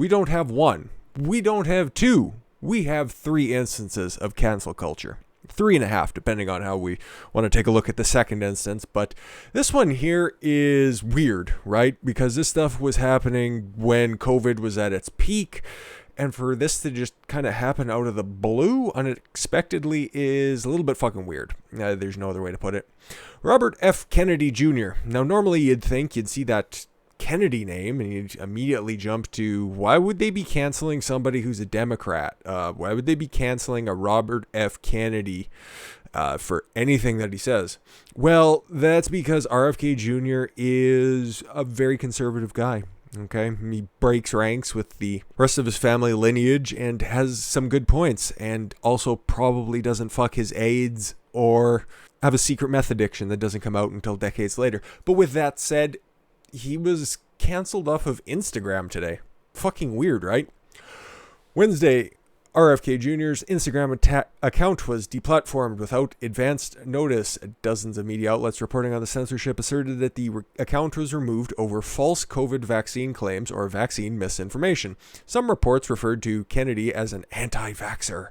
We don't have one. We don't have two. We have 3 instances of cancel culture. 3.5, depending on how we want to take a look at the second instance. But this one here is weird, right? Because this stuff was happening when COVID was at its peak. And for this to just kind of happen out of the blue unexpectedly is a little bit fucking weird. There's no other way to put it. Robert F. Kennedy Jr. Now, normally you'd think you'd see that Kennedy name and you'd immediately jump to, why would they be canceling somebody who's a Democrat? Why would they be canceling a Robert F. Kennedy for anything that he says? Well, that's because RFK Jr. is a very conservative guy. Okay, he breaks ranks with the rest of his family lineage and has some good points, and also probably doesn't fuck his aides or have a secret meth addiction that doesn't come out until decades later. But with that said, he was canceled off of Instagram today. Fucking weird, right? Wednesday, RFK Jr.'s Instagram account was deplatformed without advanced notice. Dozens of media outlets reporting on the censorship asserted that the account was removed over false COVID vaccine claims or vaccine misinformation. Some reports referred to Kennedy as an anti-vaxxer.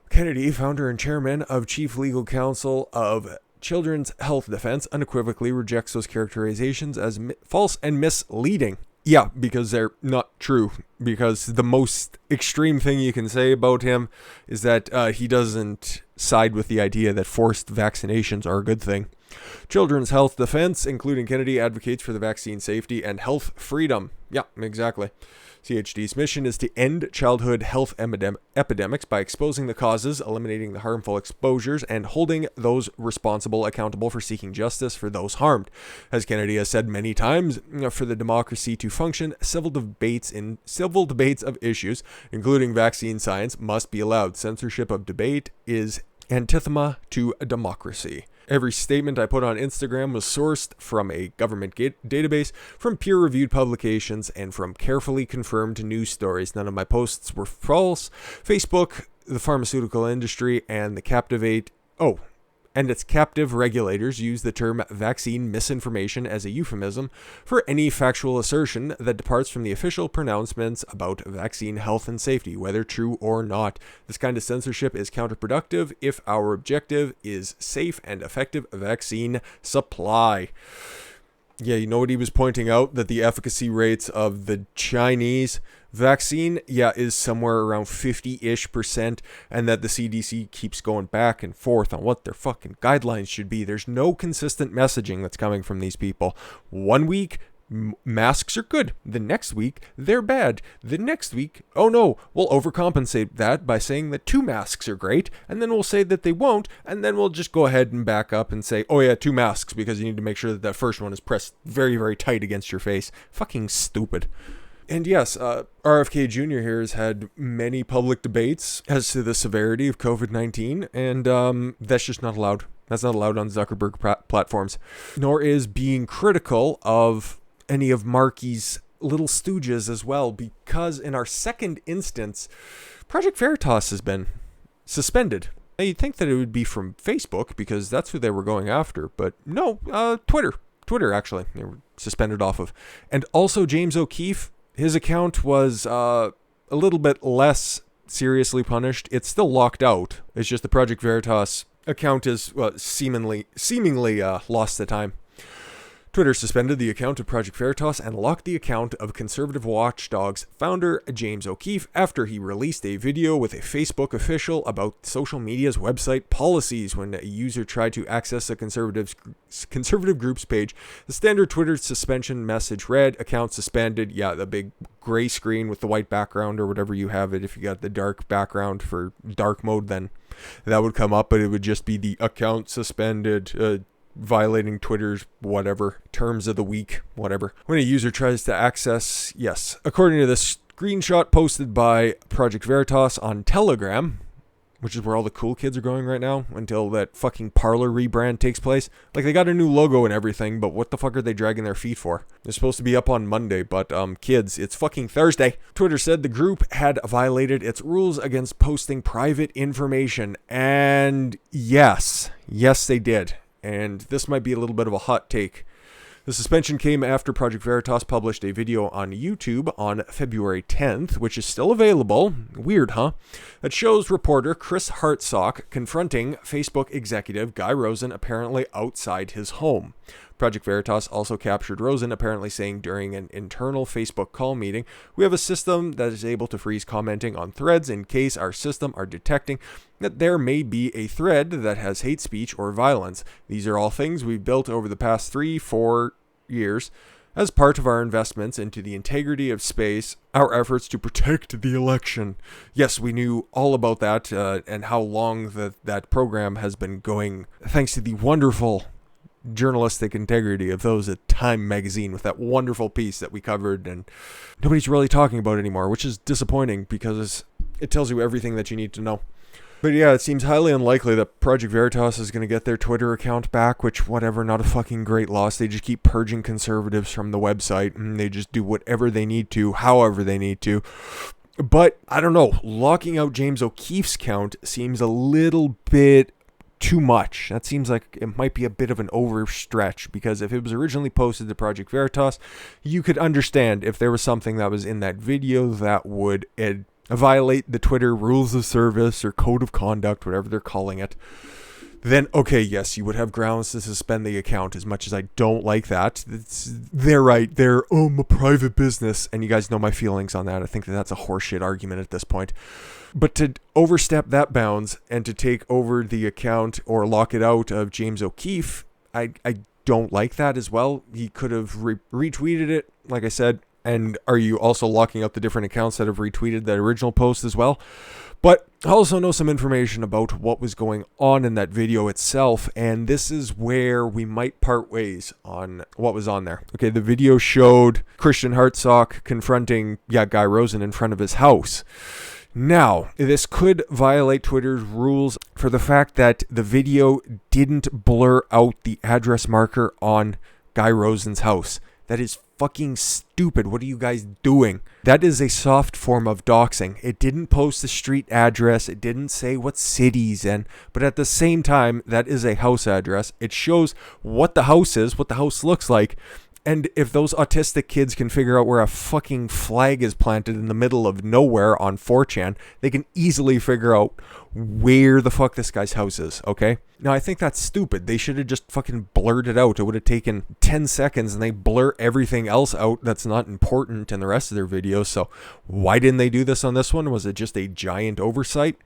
Kennedy, founder and chairman of Chief Legal Counsel of Children's Health Defense, unequivocally rejects those characterizations as false and misleading. Yeah, because they're not true. Because the most extreme thing you can say about him is that he doesn't side with the idea that forced vaccinations are a good thing. Children's Health Defense, including Kennedy, advocates for the vaccine safety and health freedom. Yeah, exactly. CHD's mission is to end childhood health epidemics by exposing the causes, eliminating the harmful exposures, and holding those responsible accountable for seeking justice for those harmed. As Kennedy has said many times, for the democracy to function, civil debates of issues, including vaccine science, must be allowed. Censorship of debate is anathema to a democracy. Every statement I put on Instagram was sourced from a government database, from peer-reviewed publications, and from carefully confirmed news stories. None of my posts were false. Facebook, the pharmaceutical industry, and its captive regulators use the term vaccine misinformation as a euphemism for any factual assertion that departs from the official pronouncements about vaccine health and safety, whether true or not. This kind of censorship is counterproductive if our objective is safe and effective vaccine supply. Yeah, you know what he was pointing out? That the efficacy rates of the Chinese vaccine, is somewhere around 50-ish%, and that the CDC keeps going back and forth on what their fucking guidelines should be. There's no consistent messaging that's coming from these people. 1 week, masks are good. The next week, they're bad. The next week, oh no, we'll overcompensate that by saying that 2 masks are great, and then we'll say that they won't, and then we'll just go ahead and back up and say, oh yeah, 2 masks, because you need to make sure that that first one is pressed very, very tight against your face. Fucking stupid. And yes, RFK Jr. here has had many public debates as to the severity of COVID-19, and that's just not allowed. That's not allowed on Zuckerberg platforms. Nor is being critical of any of Marky's little stooges as well, because in our second instance, Project Veritas has been suspended. Now, you'd think that it would be from Facebook, because that's who they were going after, but no, Twitter, actually, they were suspended off of. And also James O'Keefe, his account was a little bit less seriously punished. It's still locked out. It's just the Project Veritas account is seemingly lost to time. Twitter suspended the account of Project Veritas and locked the account of conservative watchdog's founder James O'Keefe after he released a video with a Facebook official about social media's website policies when a user tried to access a conservative group's page. The standard Twitter suspension message read, account suspended. Yeah, the big gray screen with the white background or whatever you have it. If you got the dark background for dark mode, then that would come up, but it would just be the account suspended, violating Twitter's whatever terms of the week, whatever. When a user tries to access, yes, according to this screenshot posted by Project Veritas on Telegram, which is where all the cool kids are going right now until that fucking Parler rebrand takes place. Like, they got a new logo and everything, but what the fuck are they dragging their feet for? They're supposed to be up on Monday, but kids, it's fucking Thursday. Twitter said the group had violated its rules against posting private information, and yes, they did. And this might be a little bit of a hot take. The suspension came after Project Veritas published a video on YouTube on February 10th, which is still available, weird huh, that shows reporter Chris Hartsock confronting Facebook executive Guy Rosen apparently outside his home. Project Veritas also captured Rosen apparently saying during an internal Facebook call meeting, "We have a system that is able to freeze commenting on threads in case our system are detecting that there may be a thread that has hate speech or violence. These are all things we've built over the past 3-4 years as part of our investments into the integrity of space, our efforts to protect the election." Yes, we knew all about that and how long that program has been going, thanks to the wonderful journalistic integrity of those at Time magazine with that wonderful piece that we covered, and nobody's really talking about it anymore, which is disappointing because it tells you everything that you need to know. But yeah, it seems highly unlikely that Project Veritas is going to get their Twitter account back, which, whatever, not a fucking great loss. They just keep purging conservatives from the website, and they just do whatever they need to, however they need to. But, I don't know, locking out James O'Keefe's account seems a little bit too much. That seems like it might be a bit of an overstretch, because if it was originally posted to Project Veritas, you could understand if there was something that was in that video that would violate the Twitter rules of service or code of conduct, whatever they're calling it. Then, okay, yes, you would have grounds to suspend the account. As much as I don't like that, they're right. They're a private business, and you guys know my feelings on that. I think that's a horseshit argument at this point. But to overstep that bounds and to take over the account or lock it out of James O'Keefe, I don't like that as well. He could have retweeted it, like I said. And are you also locking out the different accounts that have retweeted that original post as well? But I also know some information about what was going on in that video itself, and this is where we might part ways on what was on there. Okay, the video showed Christian Hartsock confronting Guy Rosen in front of his house. Now, this could violate Twitter's rules for the fact that the video didn't blur out the address marker on Guy Rosen's house. That is fucking stupid. What are you guys doing? That is a soft form of doxing. It didn't post the street address. It didn't say what city's in. But at the same time, that is a house address. It shows what the house is, what the house looks like. And if those autistic kids can figure out where a fucking flag is planted in the middle of nowhere on 4chan, they can easily figure out where the fuck this guy's house is, okay? Now, I think that's stupid. They should have just fucking blurred it out. It would have taken 10 seconds, and they blur everything else out that's not important in the rest of their videos. So why didn't they do this on this one? Was it just a giant oversight?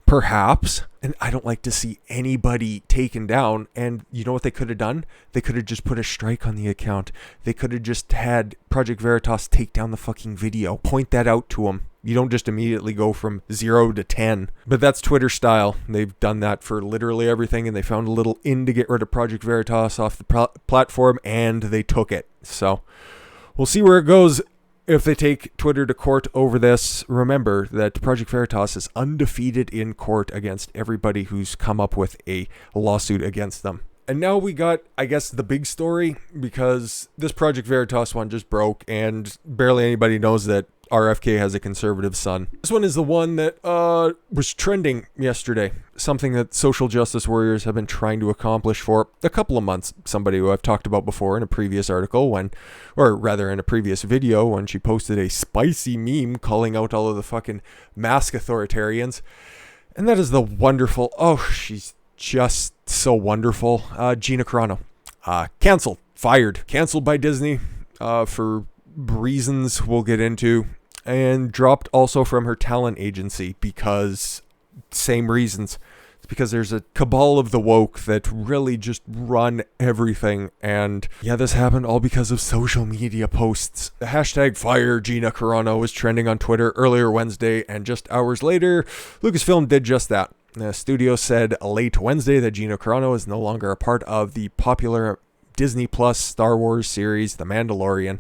Perhaps. And I don't like to see anybody taken down. And you know what they could have done? They could have just put a strike on the account. They could have just had Project Veritas take down the fucking video. Point that out to them. You don't just immediately go from 0 to 10. But that's Twitter style. They've done that for literally everything, and they found a little in to get rid of Project Veritas off the platform, and they took it. So we'll see where it goes. If they take Twitter to court over this, remember that Project Veritas is undefeated in court against everybody who's come up with a lawsuit against them. And now we got, I guess, the big story, because this Project Veritas one just broke, and barely anybody knows that RFK has a conservative son. This one is the one that was trending yesterday. Something that social justice warriors have been trying to accomplish for a couple of months. Somebody who I've talked about before in a previous article in a previous video when she posted a spicy meme calling out all of the fucking mask authoritarians. And that is the wonderful, she's just so wonderful, Gina Carano. Canceled by Disney for reasons we'll get into, and dropped also from her talent agency because same reasons. It's because there's a cabal of the woke that really just run everything, and yeah, this happened all because of social media posts. The hashtag Fire Gina Carano was trending on Twitter earlier Wednesday, and just hours later, Lucasfilm did just that. The studio said late Wednesday that Gina Carano is no longer a part of the popular Disney Plus Star Wars series, The Mandalorian,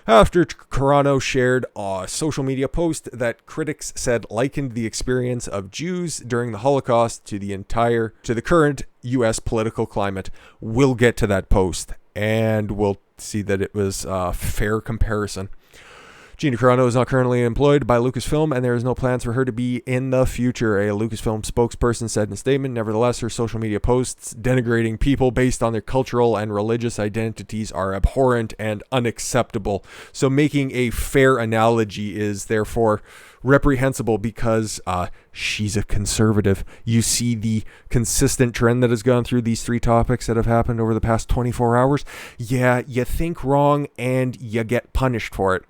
after Carano shared a social media post that critics said likened the experience of Jews during the Holocaust to the current U.S. political climate. We'll get to that post, and we'll see that it was a fair comparison. Gina Carano is not currently employed by Lucasfilm, and there is no plans for her to be in the future, a Lucasfilm spokesperson said in a statement. Nevertheless, her social media posts denigrating people based on their cultural and religious identities are abhorrent and unacceptable. So making a fair analogy is therefore reprehensible because she's a conservative. You see the consistent trend that has gone through these three topics that have happened over the past 24 hours. Yeah, you think wrong and you get punished for it.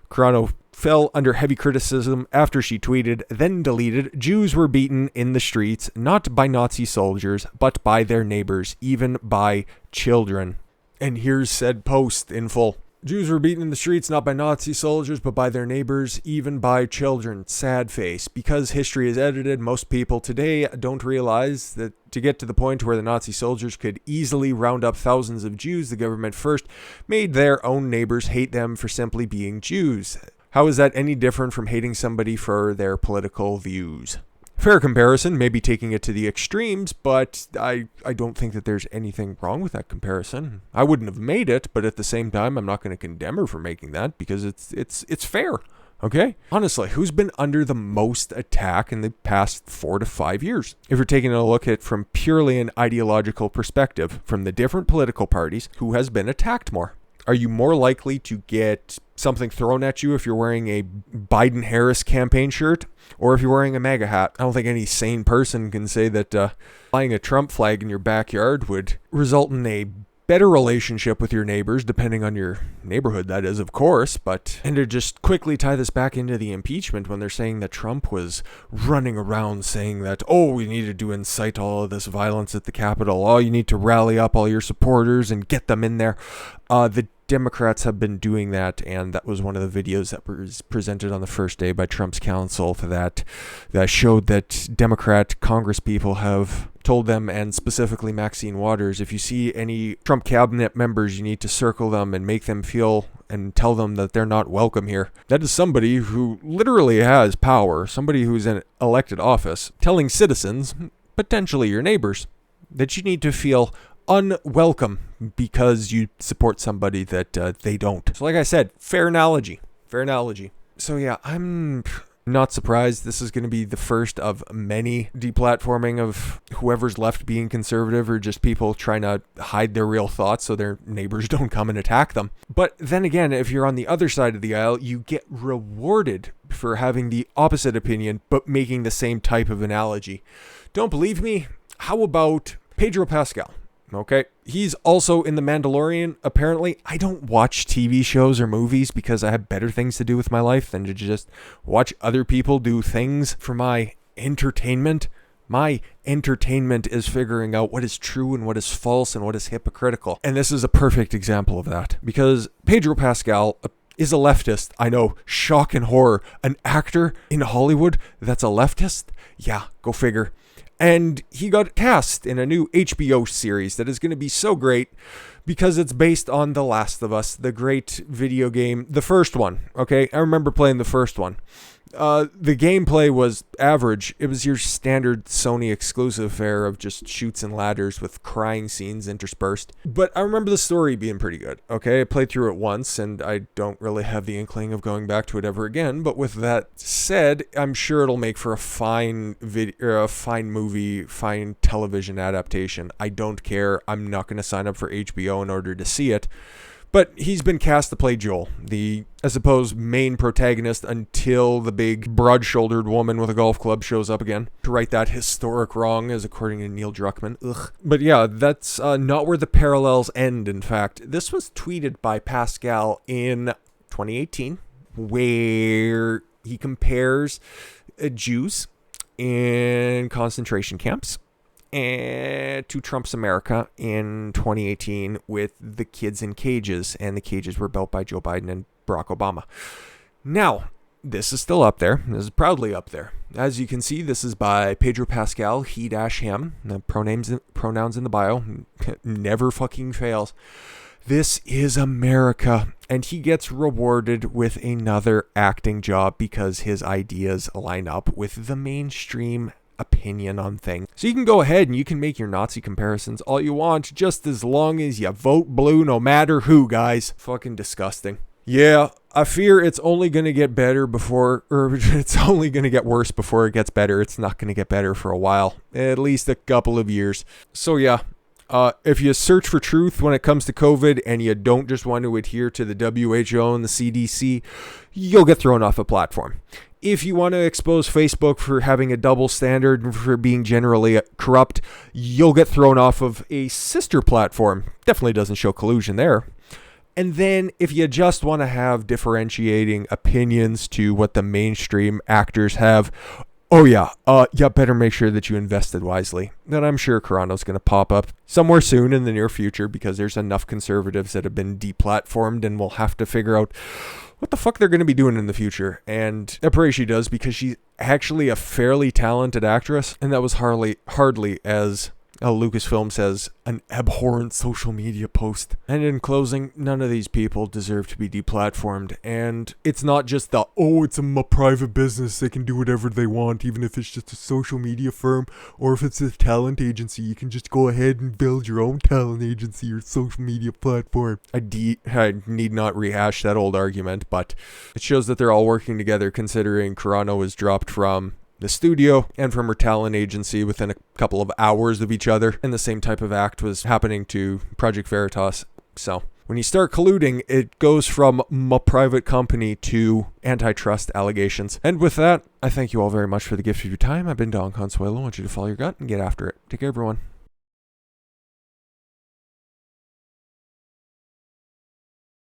Carano fell under heavy criticism after she tweeted, then deleted, "Jews were beaten in the streets, not by Nazi soldiers, but by their neighbors, even by children." And here's said post in full. Jews were beaten in the streets not by Nazi soldiers, but by their neighbors, even by children. Sad face. Because history is edited, most people today don't realize that to get to the point where the Nazi soldiers could easily round up thousands of Jews, the government first made their own neighbors hate them for simply being Jews. How is that any different from hating somebody for their political views? Fair comparison, maybe taking it to the extremes, but I don't think that there's anything wrong with that comparison. I wouldn't have made it, but at the same time, I'm not going to condemn her for making that because it's fair, okay? Honestly, who's been under the most attack in the past 4 to 5 years? If you're taking a look at from purely an ideological perspective, from the different political parties, who has been attacked more? Are you more likely to get something thrown at you if you're wearing a Biden-Harris campaign shirt or if you're wearing a MAGA hat? I don't think any sane person can say that flying a Trump flag in your backyard would result in a better relationship with your neighbors, depending on your neighborhood, that is, of course. And to just quickly tie this back into the impeachment when they're saying that Trump was running around saying that, oh, we needed to incite all of this violence at the Capitol. Oh, you need to rally up all your supporters and get them in there. The Democrats have been doing that, and that was one of the videos that was presented on the first day by Trump's counsel that showed that Democrat congresspeople have told them, and specifically Maxine Waters, if you see any Trump cabinet members, you need to circle them and make them feel and tell them that they're not welcome here. That is somebody who literally has power, somebody who's in elected office, telling citizens, potentially your neighbors, that you need to feel unwelcome because you support somebody that they don't. So like I said, fair analogy. So yeah, I'm not surprised this is going to be the first of many deplatforming of whoever's left being conservative or just people trying to hide their real thoughts so their neighbors don't come and attack them. But then again, if you're on the other side of the aisle, you get rewarded for having the opposite opinion but making the same type of analogy. Don't believe me? How about Pedro Pascal? Okay, he's also in The Mandalorian, apparently. I don't watch TV shows or movies because I have better things to do with my life than to just watch other people do things for my entertainment. My entertainment is figuring out what is true and what is false and what is hypocritical. And this is a perfect example of that because Pedro Pascal is a leftist. I know, shock and horror. An actor in Hollywood that's a leftist? Yeah, go figure. And he got cast in a new HBO series that is going to be so great because it's based on The Last of Us, the great video game, the first one, okay? I remember playing the first one. The gameplay was average. It was your standard Sony exclusive fare of just shoots and ladders with crying scenes interspersed. But I remember the story being pretty good, okay? I played through it once, and I don't really have the inkling of going back to it ever again. But with that said, I'm sure it'll make for a fine movie, fine television adaptation. I don't care. I'm not going to sign up for HBO in order to see it. But he's been cast to play Joel, the, I suppose, main protagonist until the big broad-shouldered woman with a golf club shows up again to right that historic wrong, as according to Neil Druckmann. Ugh. But yeah, that's not where the parallels end, in fact. This was tweeted by Pascal in 2018, where he compares Jews in concentration camps and to Trump's America in 2018 with the kids in cages, and the cages were built by Joe Biden and Barack Obama. Now, this is still up there. This is proudly up there. As you can see, this is by Pedro Pascal, he-him, the pronouns in the bio, never fucking fails. This is America, and he gets rewarded with another acting job because his ideas line up with the mainstream opinion on things. So you can go ahead and you can make your Nazi comparisons all you want, just as long as you vote blue no matter who, guys. Fucking disgusting. Yeah, I fear it's only going to get better before, or it's only going to get worse before it gets better. It's not going to get better for a while, at least a couple of years. So yeah, if you search for truth when it comes to COVID and you don't just want to adhere to the WHO and the CDC, you'll get thrown off a platform. If you want to expose Facebook for having a double standard and for being generally corrupt, you'll get thrown off of a sister platform. Definitely doesn't show collusion there. And then if you just want to have differentiating opinions to what the mainstream actors have, oh yeah, you better make sure that you invested wisely. Then I'm sure Carano's going to pop up somewhere soon in the near future because there's enough conservatives that have been deplatformed and will have to figure out what the fuck they're going to be doing in the future. And I pray she does, because she's actually a fairly talented actress, and that was hardly as Lucasfilm says, an abhorrent social media post. And in closing, none of these people deserve to be deplatformed. And it's not just it's a private business, they can do whatever they want, even if it's just a social media firm, or if it's a talent agency, you can just go ahead and build your own talent agency or social media platform. I need not rehash that old argument, but it shows that they're all working together, considering Carano was dropped from the studio and from her talent agency within a couple of hours of each other, and the same type of act was happening to Project Veritas. So when you start colluding, it goes from a private company to antitrust allegations. And with that, I thank you all very much for the gift of your time. I've been Don Consuelo. I want you to follow your gut and get after it. Take care, everyone.